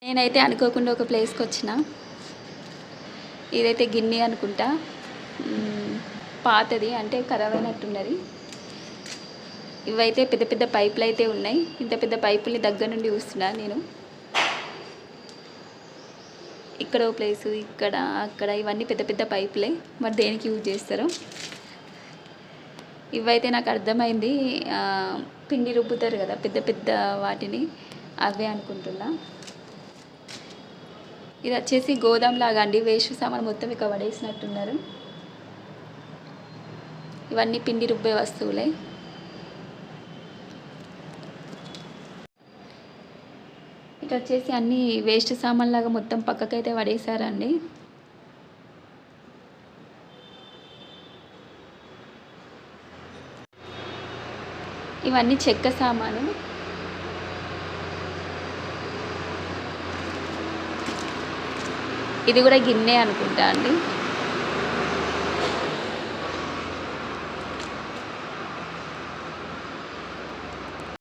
నేనైతే అనుకోకుండా ఒక ప్లేస్కి వచ్చిన. ఇదైతే గిన్నె అనుకుంటా, పాతది అంటే ఖరాబ్ అయినట్టున్నది. ఇవైతే పెద్ద పెద్ద పైపులు అయితే ఉన్నాయి. ఇంత పెద్ద పైపుల్ని దగ్గర నుండి చూస్తున్నా నేను. ఇక్కడ ఓ ప్లేసు, ఇక్కడ అక్కడ ఇవన్నీ పెద్ద పెద్ద పైపులే. మరి దేనికి యూజ్ చేస్తారో. ఇవైతే నాకు అర్థమైంది, పిండి రుబ్బుతారు కదా పెద్ద పెద్ద వాటిని, అవే అనుకుంటున్నా. ఇది వచ్చేసి గోదాం లాగా అండి. వేస్ట్ సామాన్ మొత్తం ఇక పడేసినట్టున్నారు. ఇవన్నీ పిండి రుబ్బే వస్తువులే. ఇటు వచ్చేసి అన్నీ వేస్ట్ సామాన్ లాగా మొత్తం పక్కకైతే పడేశారండి. ఇవన్నీ చెక్క సామాను. ఇది కూడా గిన్నె అనుకుంటా అండి.